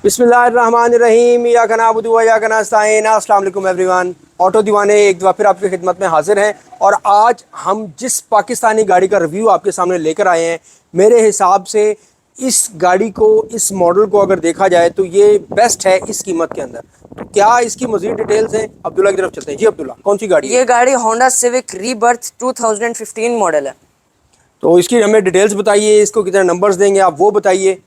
बिस्मिल्लाहिर्रहमानिर्रहीम या कनाबुदु व या कनस्ताईन। अस्सलाम वालेकुम एवरीवन। ऑटो दीवाने एक दफ़ा फिर आपकी खिदमत में हाजिर हैं और आज हम जिस पाकिस्तानी गाड़ी का रिव्यू आपके सामने लेकर आए हैं, मेरे हिसाब से इस गाड़ी को, इस मॉडल को अगर देखा जाए तो ये बेस्ट है इस कीमत के अंदर। तो क्या इसकी मज़ीद डिटेल्स हैं? अब्दुल्ला की तरफ चलते हैं। जी अब्दुल्ला, कौन सी गाड़ी है? ये गाड़ी होंडा सिविक रीबर्थ 2015 मॉडल है। तो इसकी हमें डिटेल्स बताइए, इसको कितने नंबर्स देंगे आप वो बताइए।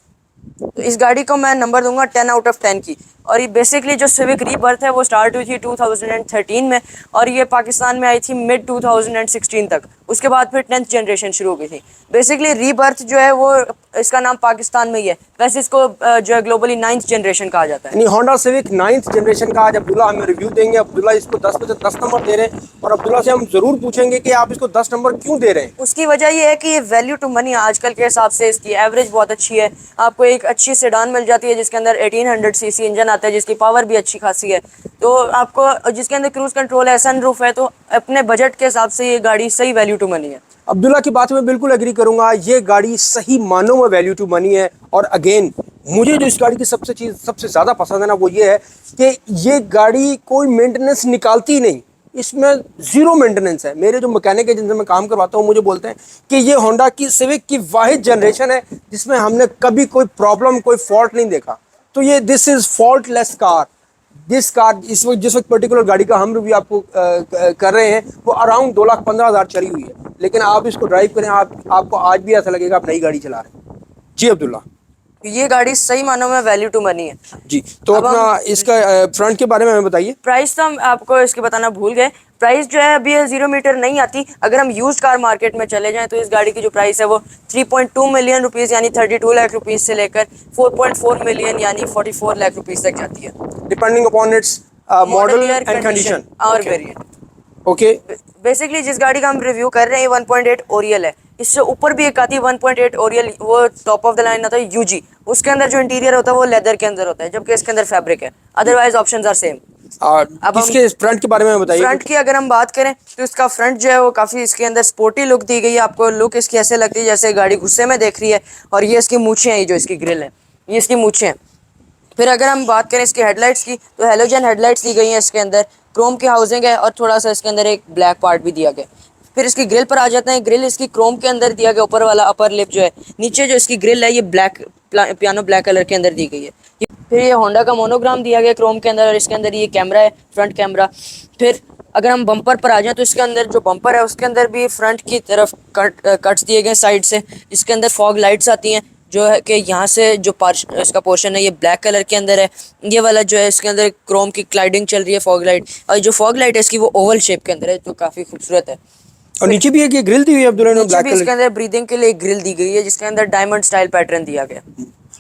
तो इस गाड़ी को मैं नंबर दूंगा 10 आउट ऑफ 10 की। और ये बेसिकली जो सिविक रीबर्थ है वो स्टार्ट हुई थी 2013 में और ये पाकिस्तान में आई थी मिड 2016 तक। उसके बाद फिर 10th जनरेशन शुरू हो गई थी। बेसिकली रीबर्थ जो है वो इसका नाम पाकिस्तान में ही है, वैसे इसको जो है ग्लोबली 9th जनरेशन कहा जाता है। यानी होंडा सिविक 9th जनरेशन का आज अब्दुल्ला हमें रिव्यू देंगे। अब्दुल्ला इसको 10 में से 10 नंबर दे रहे हैं और अब्दुल्ला से हम ज़रूर पूछेंगे कि आप इसको 10 नंबर क्यों दे रहे हैं। उसकी वजह ये है कि ये वैल्यू टू मनी आजकल के हिसाब से इसकी एवरेज बहुत अच्छी है। आपको एक अच्छी सेडान मिल जाती है जिसके अंदर 1800 सीसी इंजन आता है, जिसकी पावर भी अच्छी खासी है। तो आपको जिसके अंदर क्रूज कंट्रोल है, सनरूफ है, तो अपने बजट के हिसाब से ये गाड़ी सही वैल्यू टू मनी है। अब्दुल्ला की बात में बिल्कुल एग्री करूंगा, ये गाड़ी सही मानों में वैल्यू टू मनी है। और अगेन मुझे जो इस गाड़ी की सबसे ज़्यादा पसंद है ना, वो ये है कि ये गाड़ी कोई मेंटेनेंस निकालती नहीं। इसमें ज़ीरो मेंटेनेंस है। मेरे जो मैकेनिक है जिनसे मैं काम करवाता हूँ, मुझे बोलते हैं कि ये होंडा की सिविक की वाहिद जनरेशन है जिसमें हमने कभी कोई प्रॉब्लम, कोई फॉल्ट नहीं देखा। तो ये दिस इज़ फॉल्टलेस कार। जिस वक्त पर्टिकुलर गाड़ी का हम रिव्यू आपको कर रहे हैं वो अराउंड 2,15,000 चली हुई है, लेकिन आप इसको ड्राइव करें, आपको आज भी ऐसा लगेगा आप नई गाड़ी चला रहे हैं। जी अब्दुल्ला, ये गाड़ी सही मानों में वैल्यू टू मनी है। जी तो अपना इसका फ्रंट के बारे में हमें बताइए। प्राइस तो हम आपको इसके बताना भूल गए। प्राइस जो है अभी 0 मीटर नहीं आती। अगर हम यूज्ड कार मार्केट में चले जाएं तो इस गाड़ी की जो प्राइस है वो 3.2 मिलियन रुपीज़ यानी 32 लाख रुपीज़ से लेकर 4.4 मिलियन यानी 44 लाख रुपीज़ तक जाती है, depending upon its model and condition और वेरिएंट। ओके। बेसिकली जिस गाड़ी का हम रिव्यू कर रहे हैं 1.8 ओरियल है। इससे ऊपर भी एक आती है 1.8 ओरियल, वो टॉप ऑफ द लाइन आता है यूजी। उसके अंदर जो इंटीरियर होता है वो लेदर के अंदर होता है, जबकि इसके अंदर फैब्रिक है। Otherwise options are same. अब इसके फ्रंट के बारे में बताइए। फ्रंट की अगर हम बात करें तो इसका फ्रंट जो है वो काफ़ी इसके अंदर स्पोर्टी लुक दी गई है। आपको लुक इसकी ऐसे लगती है जैसे गाड़ी गुस्से में देख रही है। और ये इसकी मूछें हैं, ये जो इसकी ग्रिल है ये इसकी मूछें हैं। फिर अगर हम बात करें इसकी हेडलाइट्स की तो हेलोजन हेडलाइट्स दी गई हैं। इसके अंदर क्रोम की हाउसिंग है और थोड़ा सा इसके अंदर एक ब्लैक पार्ट भी दिया गया। फिर इसकी ग्रिल पर आ जाते हैं। ग्रिल इसकी क्रोम के अंदर दिया गया, ऊपर वाला अपर लिप जो है, नीचे जो इसकी ग्रिल है ये ब्लैक पियानो ब्लैक कलर के अंदर दी गई है। फिर ये होंडा का मोनोग्राम दिया गया क्रोम के अंदर और इसके अंदर ये कैमरा है, फ्रंट कैमरा। फिर अगर हम बम्पर पर आ जाएं तो इसके अंदर जो बम्पर है उसके अंदर भी फ्रंट की तरफ कट्स दिए गए साइड से। इसके अंदर फॉग लाइट्स आती हैं जो है कि यहाँ से जो इसका पोर्शन है ये ब्लैक कलर के अंदर है। ये वाला जो है इसके अंदर क्रोम की क्लाइडिंग चल रही है फॉग लाइट, और जो फॉग लाइट है इसकी वो ओवल शेप के अंदर है जो काफ़ी खूबसूरत है। और नीचे भी एक ये ग्रिल दी हुई है अब्दुल्ला ने, ब्लैक कलर। इसके अंदर ब्रीदिंग के लिए एक ग्रिल दी गई है जिसके अंदर डायमंड स्टाइल पैटर्न दिया गया।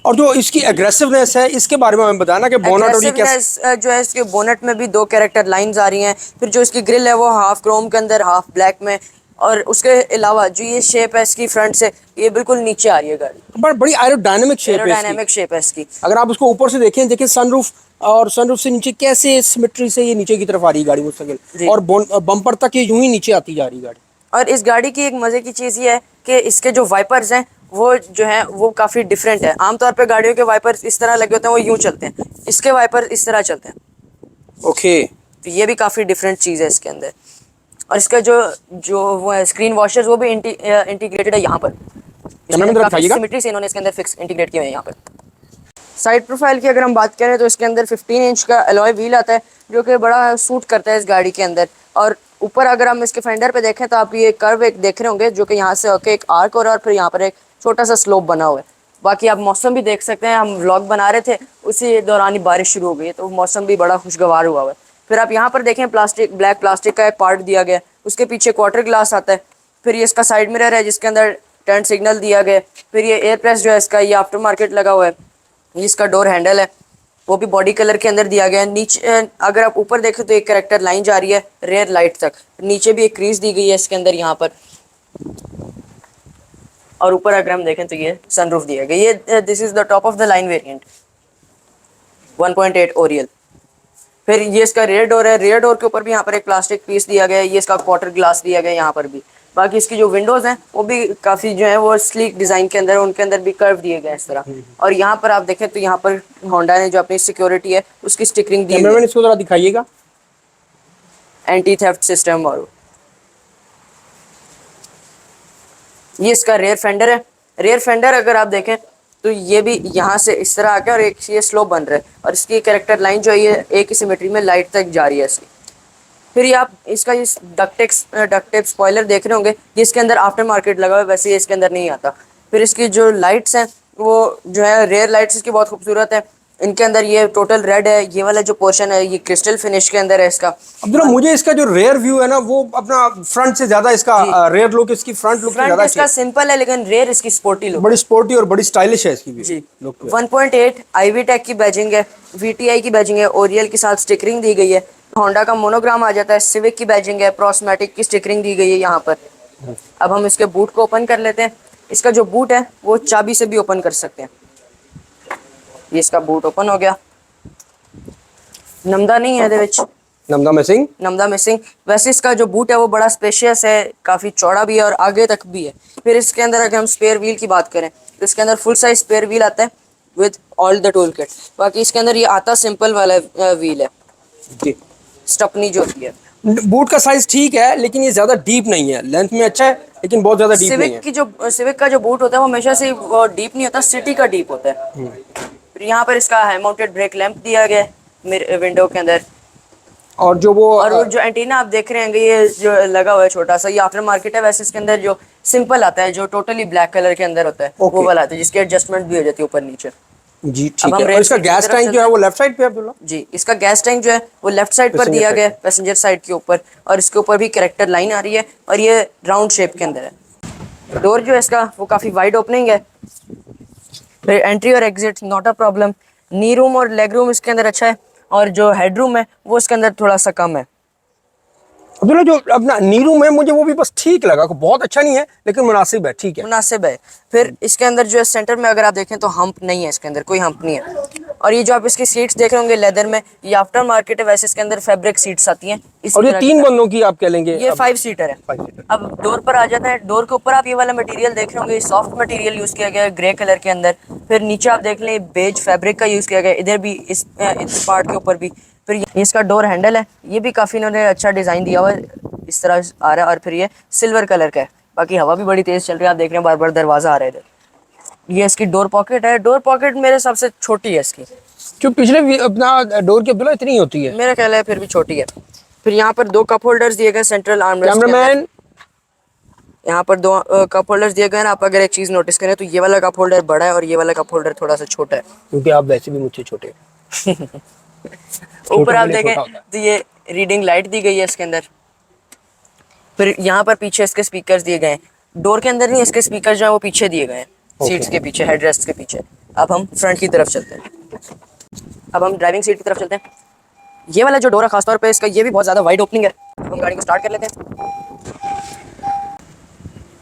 और जो इसकी एग्रेसिवनेस है इसके बारे में हमें बताना कि बोनट और ये कैसे जो है इसके बोनट में भी 2 कैरेक्टर लाइंस आ रही हैं। फिर जो इसकी ग्रिल है वो हाफ क्रोम के अंदर हाफ ब्लैक में, और उसके अलावा जो ये शेप है इसकी फ्रंट से ये बिल्कुल नीचे आ रही है गाड़ी। बड़ी एरोडायनेमिक शेप है, एरोडायनेमिक शेप है इसकी। अगर आप उसको ऊपर से देखें, देखिए सनरूफ और सनरूफ से नीचे कैसे सिमेट्री से ये नीचे की तरफ आ रही है गाड़ी मुस्तकिल, और बम्पर तक ये यूं ही नीचे आती जा रही है गाड़ी। और इस गाड़ी की एक मज़े की चीज़ ये है कि इसके जो वाइपर्स हैं वो जो है वो काफ़ी डिफरेंट है। आमतौर पे गाड़ियों के वाइपर्स इस तरह लगे होते हैं, वो यूं चलते हैं, इसके वाइपर्स इस तरह चलते हैं। ओके। तो ये भी काफ़ी डिफरेंट चीज़ है इसके अंदर। और इसका जो वो है स्क्रीन वॉशर्स वो भी इंटीग्रेटेड है यहाँ पर। सिमेट्री से इन्होंने इसके अंदर फिक्स इंटीग्रेट किए हैं यहाँ पर। साइड प्रोफाइल की अगर हम बात करें तो इसके अंदर 15 इंच का अलॉय व्हील आता है जो कि बड़ा सूट करता है इस गाड़ी के अंदर। और ऊपर अगर हम इसके फेंडर पे देखें तो आप ये कर्व एक देख रहे होंगे जो कि यहाँ से होकर एक आर्क और फिर यहाँ पर एक छोटा सा स्लोप बना हुआ है। बाकी आप मौसम भी देख सकते हैं, हम व्लॉग बना रहे थे उसी दौरान ही बारिश शुरू हो गई तो मौसम भी बड़ा खुशगवार हुआ है। फिर आप यहाँ पर देखें ब्लैक प्लास्टिक का एक पार्ट दिया गया, उसके पीछे क्वार्टर ग्लास आता है। फिर ये इसका साइड मिरर है जिसके अंदर टर्न सिग्नल दिया गया। फिर ये एयर प्रेस जो है इसका ये आफ्टर मार्केट लगा हुआ है। ये इसका डोर हैंडल है वो भी बॉडी कलर के अंदर दिया गया है। नीचे अगर आप ऊपर देखें तो एक कैरेक्टर लाइन जा रही है रेयर लाइट तक, नीचे भी एक क्रीज दी गई है इसके अंदर यहाँ पर। और ऊपर अगर हम देखें तो ये सनरूफ दिया गया। ये this is the top of the line variant 1.8 Oryol. फिर ये इसका रेयर डोर है, रेयर डोर के ऊपर भी यहाँ पर एक प्लास्टिक पीस दिया गया है। ये इसका क्वार्टर ग्लास दिया गया है यहाँ पर भी। बाकी इसकी जो विंडोज हैं वो भी काफी जो है वो स्लीक डिजाइन के अंदर है, उनके अंदर भी कर्व दिए गए हैं इस तरह। और यहाँ पर आप देखें तो यहाँ पर होंडा ने जो अपनी सिक्योरिटी है उसकी स्टिकरिंग दी हुई कैमरामैन है, इसको जरा दिखाइएगा। Anti theft system. और ये इसका रेयर फेंडर है। रेयर फेंडर अगर आप देखें तो ये भी यहाँ से इस तरह आके और एक ये स्लोप बन रहा है और इसकी कैरेक्टर लाइन जो है ये एक ही सिमेट्री में लाइट तक जा रही है इसकी। फिर ये आप इसका ये डक्टेप स्पॉइलर देख रहे होंगे, ये इसके अंदर आफ्टर मार्केट लगा हुआ है, वैसे ये इसके अंदर नहीं आता। फिर इसकी जो लाइट्स हैं वो जो है रेयर लाइट्स इसकी बहुत खूबसूरत है। इनके अंदर ये टोटल रेड है, ये वाला जो पोर्शन है ये क्रिस्टल फिनिश के अंदर है इसका। अब्दुल्ला, मुझे इसका जो रेयर व्यू है ना वो अपना फ्रंट से ज्यादा इसका रेयर लुक इसकी फ्रंट लुक से फ्रंट ज्यादा इसका सिंपल है लेकिन रेयर इसकी स्पोर्टी लुक बड़ी स्पोर्टी और बड़ी स्टाइलिश है इसकी भी जी। लुक। 1.8 आईवी टेक की बैजिंग है, VTI की बैजिंग है, ओरियल के साथ स्टिकरिंग दी गई है, होंडा का मोनोग्राम आ जाता है, सिविक की बैजिंग है, प्रोस्मेटिक की स्टिकरिंग दी गई है यहाँ पर। अब हम इसके बूट को ओपन कर लेते हैं। इसका जो बूट है वो चाबी से भी ओपन कर सकते हैं। ये इसका बूट ओपन हो गया। नमदा नहीं है ਇਹਦੇ ਵਿੱਚ, नमदा मिसिंग। नमदा मिसिंग। वैसे इसका जो बूट है वो बड़ा स्पेशियस है, काफ़ी चौड़ा भी है और आगे तक भी है। फिर इसके अंदर अगर हम स्पेयर व्हील की बात करें तो इसके अंदर फुल साइज स्पेयर व्हील आता है with all the tool kit. बाकी इसके अंदर ये आता सिंपल वाला व्हील है, जी। स्टपनी जो होती है। बूट का साइज ठीक है लेकिन ये ज्यादा डीप नहीं है, लेंथ में अच्छा है लेकिन बहुत ज्यादा डीप नहीं है। सिविक का जो बूट होता है वो हमेशा से वो डीप नहीं होता, सिटी का डीप होता है। फिर यहाँ पर इसका हाई माउंटेड ब्रेक लैंप दिया गया है विंडो के अंदर। और जो वो और वो जो एंटीना आप देख रहे हैं ये जो लगा हुआ है छोटा सा, ये आफ्टर मार्केट है। वैसे इसके अंदर जो सिंपल आता है जो टोटली ब्लैक कलर के अंदर होता है वो वाला आता है जिसकी एडजस्टमेंट भी हो जाती है ऊपर नीचे। जी ठीक अब हम है। और रेल इसका की गैस तरफ टैंक जो चलते है वो लेफ्ट साइड पे है अब्दुल्ला। जी, इसका गैस टैंक जो है वो लेफ्ट साइड पर पैसेंजर दिया साइड गया है, पैसेंजर साइड के ऊपर। और इसके ऊपर भी कैरेक्टर लाइन आ रही है और ये राउंड शेप के अंदर है। डोर जो है इसका वो काफ़ी वाइड ओपनिंग है। फिर एंट्री और exit not a problem. Knee room और लेग रूम इसके अंदर अच्छा है और जो हेड रूम है वो इसके अंदर थोड़ा सा कम है। अब्दुल्ला, जो अपना नीरू में मुझे वो भी बस ठीक लगा, बहुत अच्छा नहीं है लेकिन मुनासिब है, ठीक है। मुनासिब है। फिर इसके अंदर जो है सेंटर में अगर आप देखें तो हम्प नहीं है, इसके अंदर कोई हम्प नहीं है। और ये जो आप इसकी सीट्स देख रहे होंगे लेदर में, ये आफ्टर मार्केट है। वैसे इसके अंदर फैब्रिक सीट्स आती हैं इसी और ये तरह 3 बंदों की आप कह लेंगे। ये 5 सीटर है। 5 सीटर। अब डोर पर आ जाता है। डोर के ऊपर आप ये वाला मटेरियल देख रहे होंगे, सॉफ्ट मटेरियल यूज किया गया है ग्रे कलर के अंदर। फिर नीचे आप देख लें बेज फैब्रिक का यूज किया गया है, इधर भी इस पार्ट के ऊपर भी। फिर ये इसका डोर हैंडल है, ये भी काफी इन्होंने अच्छा डिजाइन दिया हुआ है, इस तरह आ रहा है। और फिर ये सिल्वर कलर का है। बाकी हवा भी बड़ी तेज चल रही है, आप देख रहे हैं बार बार दरवाजा आ रहा है इधर। ये इसकी डोर पॉकेट है। डोर पॉकेट मेरे हिसाब से छोटी है इसकी, जो पिछले अपना डोर की अब्दुल्ला इतनी होती है, मेरा ख्याल है फिर भी छोटी है। फिर यहाँ पर 2 कप होल्डर्स दिए गए सेंट्रल आर्मरेस्ट के अंदर। कैमरामैन। यहाँ पर 2 कप होल्डर्स दिए गए हैं। आप अगर एक चीज नोटिस करें तो ये वाला कप होल्डर बड़ा है और ये वाला कप होल्डर थोड़ा सा छोटा है, क्योंकि आप वैसे भी मुझसे छोटे हैं। ऊपर आप के लिए देखें छोटा होता है। तो ये रीडिंग लाइट दी गई है इसके अंदर। फिर यहाँ पर पीछे इसके स्पीकर्स दिए गए हैं। डोर के अंदर नहीं, इसके स्पीकर जो है वो पीछे दिए गए हैं, सीट्स के पीछे, हेडरेस्ट के पीछे। अब हम फ्रंट की तरफ चलते हैं। अब हम ड्राइविंग सीट की तरफ चलते हैं। ये वाला जो डोर है खासतौर पे इसका, ये भी बहुत ज़्यादा वाइड ओपनिंग है। हम गाड़ी को स्टार्ट कर लेते हैं।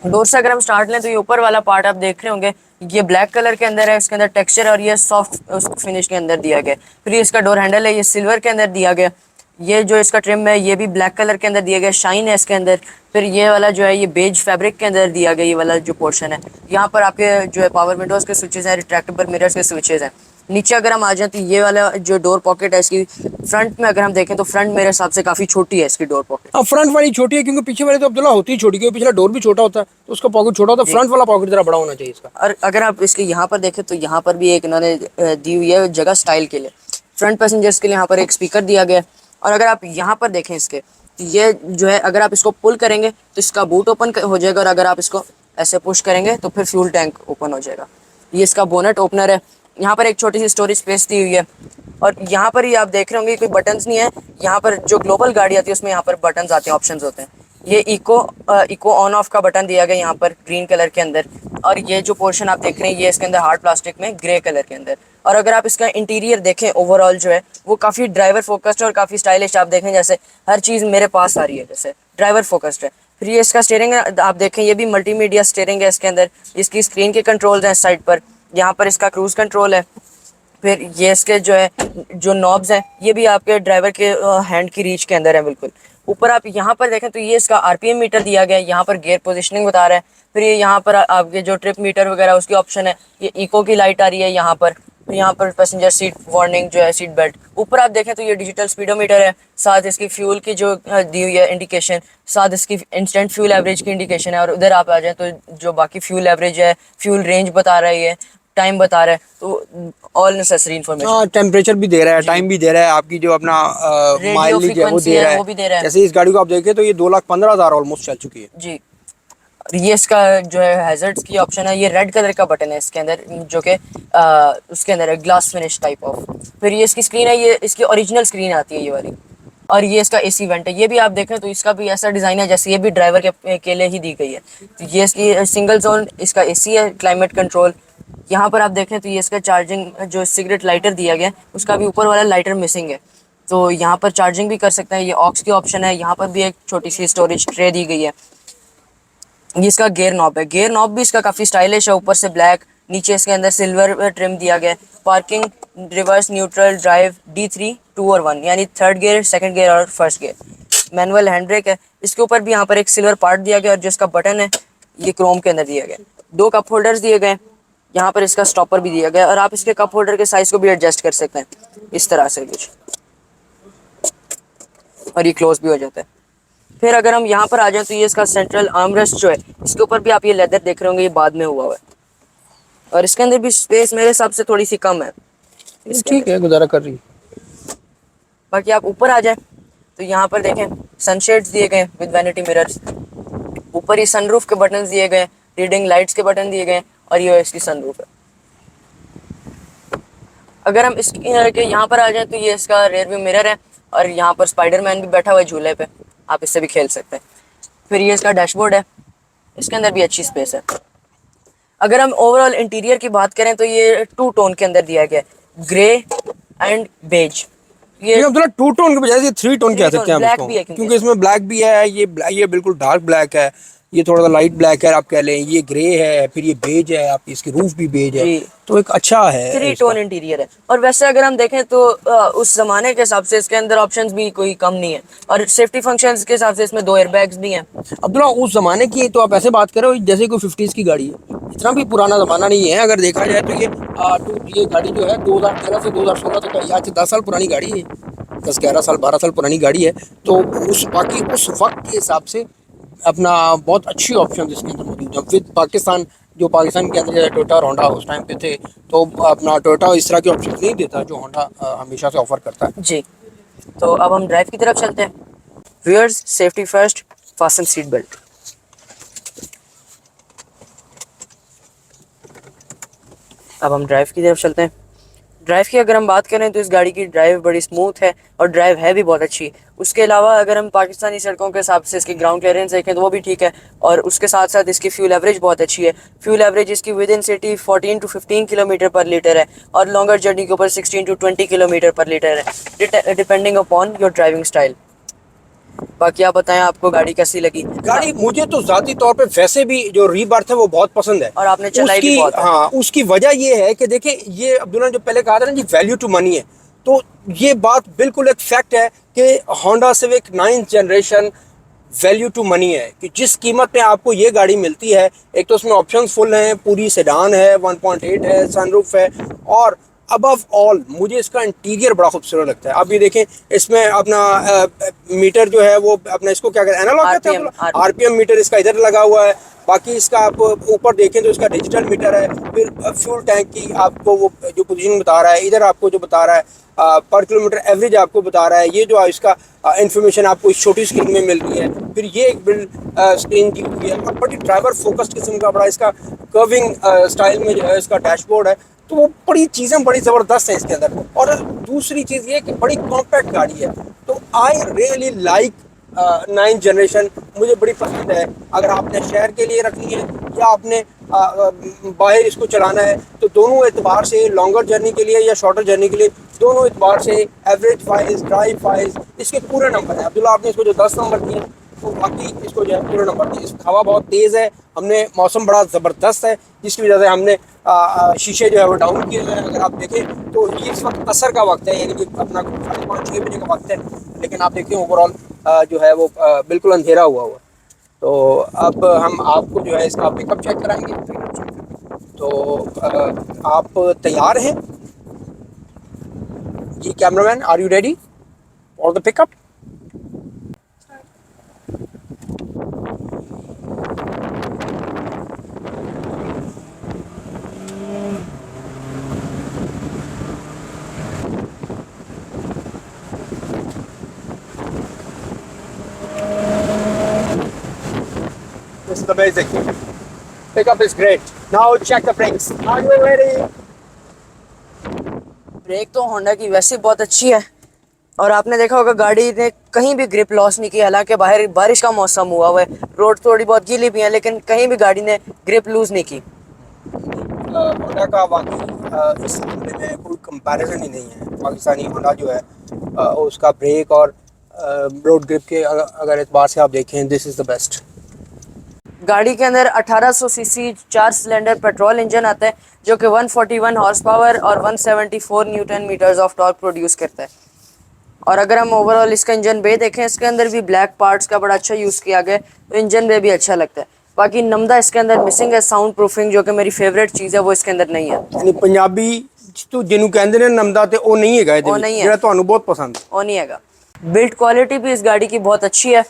डोर से अगर हम स्टार्ट लें तो ये ऊपर वाला पार्ट आप देख रहे होंगे, ये ब्लैक कलर के अंदर है, इसके अंदर टेक्सचर और ये सॉफ्ट फिनिश के अंदर दिया गया। फिर ये इसका डोर हैंडल है, ये सिल्वर के अंदर दिया गया। ये जो इसका ट्रिम है ये भी ब्लैक कलर के अंदर दिया गया, शाइन है इसके अंदर। फिर ये वाला जो है ये बेज फैब्रिक के अंदर दिया गया, ये वाला जो पोर्शन है। यहाँ पर आपके जो है पावर विंडोज़ के स्विचेस हैं, रिट्रैक्टेबल मिरर्स के स्विचेस हैं। नीचे अगर हम आ जाए तो ये वाला जो डोर पॉकेट है इसकी फ्रंट में अगर हम देखें तो फ्रंट मेरे हिसाब से काफ़ी छोटी है इसकी डोर पॉकेट। अब फ्रंट वाली छोटी है क्योंकि पीछे वाली तो अब्दुल्ला होती ही छोटी, क्योंकि पिछला डोर भी छोटा होता है तो उसका पॉकेट छोटा होता है। फ्रंट वाला पॉकेट जरा बड़ा होना चाहिए इसका। और अगर आप इसके यहाँ पर देखें तो यहाँ पर भी एक इन्होंने दी हुई है जगह स्टाइल के लिए। फ्रंट पैसेंजर्स के लिए यहाँ पर एक स्पीकर दिया गया है। और अगर आप यहाँ पर देखें इसके तो ये जो है अगर आप इसको पुल करेंगे तो इसका बूट ओपन हो जाएगा, और अगर आप इसको ऐसे पुश करेंगे तो फिर फ्यूल टैंक ओपन हो जाएगा। ये इसका बोनट ओपनर है। यहाँ पर एक छोटी सी स्टोरेज स्पेस दी हुई है। और यहाँ पर ही आप देख रहे होंगे कोई बटन्स नहीं है। यहाँ पर जो ग्लोबल गाड़ी आती है उसमें यहाँ पर बटन्स आते हैं, ऑप्शंस होते हैं। ये इको ऑन ऑफ का बटन दिया गया यहाँ पर ग्रीन कलर के अंदर। और ये जो पोर्शन आप देख रहे हैं ये इसके अंदर हार्ड प्लास्टिक में ग्रे कलर के अंदर। और अगर आप इसका इंटीरियर देखें ओवरऑल जो है वो काफ़ी ड्राइवर फोकस्ड है और काफ़ी स्टाइलिश। आप देखें जैसे हर चीज़ मेरे पास आ रही है, जैसे ड्राइवर फोकस्ड है। फिर ये इसका स्टीयरिंग है, आप देखें ये भी मल्टीमीडिया स्टीयरिंग है इसके अंदर। इसकी स्क्रीन के कंट्रोल्स हैं इस साइड पर। यहाँ पर इसका क्रूज़ कंट्रोल है। फिर ये इसके जो है जो नॉब्स हैं ये भी आपके ड्राइवर के हैंड की रीच के अंदर है बिल्कुल। ऊपर आप यहाँ पर देखें तो ये इसका आरपीएम मीटर दिया गया है, यहाँ पर गियर पोजीशनिंग बता रहा है। फिर ये यहाँ पर आपके जो ट्रिप मीटर वगैरह उसकी ऑप्शन है, ये इको की लाइट आ रही है यहाँ पर। तो यहाँ पर पैसेंजर सीट वार्निंग जो है, सीट बेल्ट। ऊपर आप देखें तो ये डिजिटल स्पीडोमीटर है, साथ इसकी फ्यूल की जो दी हुई है इंडिकेशन, साथ इसकी इंस्टेंट फ्यूल एवरेज की इंडिकेशन है। और उधर आप आ जाए तो जो बाकी फ्यूल एवरेज है, फ्यूल रेंज बता रहा है, ये टाइम बता रहा है, तो ऑल नेसेसरी इन्फॉर्मेशन। हाँ, टेम्परेचर भी दे रहा है, टाइम भी दे रहा है, आपकी जो अपना रेडियो माइलेज है वो फ्रीक्वेंसी दे रहा है, है। वो भी दे रहा है जैसे इस गाड़ी को आप देखें तो ये 2,15,000 ऑलमोस्ट चल चुकी है जी। और ये इसका जो है हैजर्ड्स की ऑप्शन है, ये रेड कलर का बटन है इसके अंदर, जो कि उसके अंदर है ग्लास फिनिश टाइप ऑफ। फिर ये इसकी स्क्रीन है, ये इसकी ओरिजिनल स्क्रीन आती है ये वाली। और ये इसका एसी वेंट है, ये भी आप देखें तो इसका भी ऐसा डिज़ाइन है जैसे ये भी ड्राइवर के लिए ही दी गई है। तो ये इसकी सिंगल जोन इसका एसी है, क्लाइमेट कंट्रोल। यहाँ पर आप देखें तो ये इसका चार्जिंग जो सिगरेट लाइटर दिया गया है, उसका भी ऊपर वाला लाइटर मिसिंग है, तो यहाँ पर चार्जिंग भी कर सकते हैं। ये ऑक्स की ऑप्शन है, यहाँ पर भी एक छोटी सी स्टोरेज ट्रे दी गई है। ये इसका गियर नॉब है, गियर नॉब भी इसका काफ़ी स्टाइलिश है, ऊपर से ब्लैक, नीचे इसके अंदर सिल्वर ट्रिम दिया गया है। Parking, reverse, neutral, drive, D3, 2 और 1, यानी थर्ड गियर, सेकंड गियर और first gear. Manual hand brake है, इसके ऊपर भी यहाँ पर एक सिल्वर पार्ट दिया गया और जो इसका बटन है ये क्रोम के अंदर दिया गया। 2 कप होल्डर्स दिए गए, यहाँ पर इसका स्टॉपर भी दिया गया और आप इसके कप होल्डर के साइज़ को भी एडजस्ट कर सकते हैं इस तरह से कुछ, और ये क्लोज भी हो जाता है। फिर अगर हम यहाँ पर आ जाएं तो ये इसका सेंट्रल आर्मरेस्ट जो है, इसके ऊपर भी आप ये लेदर देख रहे होंगे, ये बाद में हुआ है और इसके अंदर भी स्पेस मेरे हिसाब से थोड़ी सी कम है। ठीक है, गुजारा कर रही है। बाकी आप ऊपर आ जाएं तो यहाँ पर देखें सनशेड्स दिए गए विद वैनिटी मिरर्स। ऊपर ही सनरूफ के बटन दिए गए, रीडिंग लाइट्स के बटन दिए गए और ये इसकी सनरूफ है। अगर हम इसके यहाँ पर आ जाएं तो ये इसका रेयर व्यू मिरर है और यहाँ पर स्पाइडरमैन भी बैठा हुआ है झूले पे, आप इससे भी खेल सकते हैं। फिर ये इसका डैशबोर्ड है, इसके अंदर भी अच्छी स्पेस है। अगर हम ओवरऑल इंटीरियर की बात करें तो ये 2 टोन के अंदर दिया गया है, ग्रे एंड बेज। ये अब्दुल्ला 2 टोन के बजाय ये 3 टोन कह सकते हैं ब्लैक इसको, भी है क्योंकि इसमें ब्लैक भी है, ये बिल्कुल डार्क ब्लैक है, ये थोड़ा सा लाइट ब्लैक है आप कह लें, ये ग्रे है, फिर ये बेज है, आप इसकी रूफ भी बेज है, तो एक अच्छा है 3 टोन इंटीरियर है। और वैसे अगर हम देखें तो उस जमाने के हिसाब से इसके अंदर ऑप्शंस भी कोई कम नहीं है और सेफ्टी फंक्शंस के हिसाब से इसमें 2 एयरबैग्स भी हैं। अब्दुल्ला उस जमाने की तो आप ऐसे बात करो जैसे कोई 50s की गाड़ी है, इतना भी पुराना जमाना नहीं है। अगर देखा जाए तो ये गाड़ी जो है 2013 से 2016 तक है, आज से 10 साल पुरानी गाड़ी है, 10-11 साल 12 साल पुरानी गाड़ी है। तो उस वक्त के हिसाब से अपना बहुत अच्छी ऑप्शन इसके अंदर मौजूद है। विद पाकिस्तान, जो पाकिस्तान के अंदर टोयोटा और होंडा उस टाइम पे थे, तो अपना टोयोटा इस तरह के ऑप्शन नहीं देता जो होंडा हमेशा से ऑफर करता है जी। तो अब हम ड्राइव की तरफ चलते हैं। Viewers, safety first, fasten seat belt. अब हम ड्राइव की तरफ चलते हैं। ड्राइव की अगर हम बात करें तो इस गाड़ी की ड्राइव बड़ी स्मूथ है और ड्राइव है भी बहुत अच्छी। उसके अलावा अगर हम पाकिस्तानी सड़कों के हिसाब से इसकी ग्राउंड क्लियरेंस देखें तो वो भी ठीक है और उसके साथ साथ इसकी फ्यूल एवरेज बहुत अच्छी है। फ्यूल एवरेज इसकी with in city 14 to 15 kilometre पर लीटर है और लॉन्गर जर्नी के ऊपर 16 to 20 किलोमीटर पर लीटर है, depending upon your driving style. बाकी आप बताएं आपको गाड़ी कैसी लगी। गाड़ी मुझे तो जाती तौर पे वैसे भी जो रीबर्थ है वो बहुत पसंद है और आपने चलाई भी बहुत है। हाँ, उसकी वजह ये है कि देखिए, ये अब्दुल्ला ने जो पहले कहा था ना जी, वैल्यू टू मनी है, तो ये बात बिल्कुल एक फैक्ट है कि Honda Civic 9th generation value to money है कि जिस कीमत पे आपको ये गाड़ी मिलती है, एक तो उसमें ऑप्शंस फुल हैं, पूरी सेडान है, 1.8 है, सनरूफ है, और अबव ऑल मुझे इसका इंटीरियर बड़ा खूबसूरत लगता है। आप ये देखें, इसमें अपना मीटर जो है वो अपना, इसको क्या कहते हैं, एनालॉग कहते हैं, आरपीएम मीटर इसका इधर लगा हुआ है। बाकी इसका आप ऊपर देखें तो इसका डिजिटल मीटर है। फिर फ्यूल टैंक की आपको वो जो पोजीशन बता रहा है, इधर आपको जो बता रहा है पर किलोमीटर एवरेज आपको बता रहा है। ये जो इसका इंफॉर्मेशन आपको इस छोटी स्क्रीन में मिल रही है। फिर ये एक बिल्ड स्क्रीन दी हुई है और बड़ी ड्राइवर फोकस्ड किस्म का बड़ा इसका कर्विंग स्टाइल में जो है इसका डैशबोर्ड है। तो वो बड़ी चीज़ें बड़ी ज़बरदस्त हैं इसके अंदर। और दूसरी चीज़ ये कि बड़ी कॉम्पैक्ट गाड़ी है। तो I really like 9th generation, मुझे बड़ी पसंद है। अगर आपने शहर के लिए रखनी है या आपने बाहर इसको चलाना है, तो दोनों एतबार से, लॉन्गर जर्नी के लिए या शॉर्टर जर्नी के लिए, दोनों एतबार से एवरेज वाइज, ड्राइव वाइज इसके पूरे नंबर हैं। अब्दुल्ला आपने इसको जो 10 नंबर दिए, तो बाकी इसको जो है पूरे नंबर दिए। इस हवा बहुत तेज़ है, हमने मौसम बड़ा ज़बरदस्त है, जिसकी वजह से हमने शीशे जो है वो डाउन किए हुए हैं। अगर आप देखें तो ये इस वक्त असर का वक्त है, यानी कि अपना 5:30-6 बजे का वक्त है, लेकिन आप देखते हैं ओवरऑल जो है वो बिल्कुल अंधेरा हुआ हुआ। तो अब हम आपको जो है इसका पिकअप चेक कराएंगे। तो आप तैयार हैं जी cameraman, are you ready for the pickup? This is amazing. Pickup is great. Now check the brakes. Are you ready? Brake तो होंडा की वैसे बहुत अच्छी है, और आपने देखा होगा गाड़ी ने कहीं भी ग्रिप लॉस नहीं की। हालांकि बाहर बारिश का मौसम हुआ है, रोड थोड़ी बहुत गीली भी है, लेकिन कहीं भी गाड़ी ने ग्रिप लूज नहीं की। होंडा का वाकई इस मामले में कोई कंपैरिजन ही नहीं है। पाकिस्तानी होंडा जो है उसका ब्रेक और रोड ग्रिप के अगर एतबार से आप देखें, दिस इज़ द बेस्ट। गाड़ी के अंदर 1800 सीसी 4 सिलेंडर पेट्रोल इंजन आता है, जो कि 141 हॉर्स पावर और 174 newton metres of torque produce करता है। और अगर हम ओवरऑल इसका इंजन बे देखें, इसके अंदर भी ब्लैक पार्ट्स का बड़ा अच्छा यूज़ किया गया है, तो इंजन बे भी अच्छा लगता है। बाकी नमदा इसके अंदर मिसिंग है, साउंड प्रूफिंग जो कि मेरी फेवरेट चीज़ है वो इसके अंदर नहीं है। यानी पंजाबी तो जिन्हों कहते हैं नमदा ते वो नहीं है, वो नहीं है। ਜਿਹੜਾ ਤੁਹਾਨੂੰ बहुत पसंद है। वो नहीं हैगा। बिल्ड क्वालिटी भी इस गाड़ी की बहुत अच्छी है।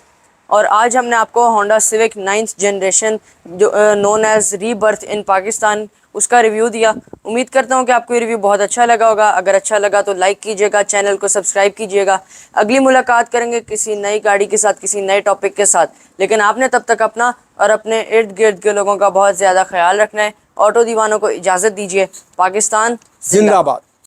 और आज हमने आपको होंडा सिविक 9th जनरेशन जो नोन एज रीबर्थ इन पाकिस्तान उसका रिव्यू दिया। उम्मीद करता हूँ कि आपको ये रिव्यू बहुत अच्छा लगा होगा। अगर अच्छा लगा तो लाइक कीजिएगा, चैनल को सब्सक्राइब कीजिएगा। अगली मुलाकात करेंगे किसी नई गाड़ी के साथ, किसी नए टॉपिक के साथ। लेकिन आपने तब तक अपना और अपने इर्द गिर्द के लोगों का बहुत ज़्यादा ख्याल रखना है। ऑटो दीवानों को इजाज़त दीजिए। पाकिस्तान जिंदाबाद।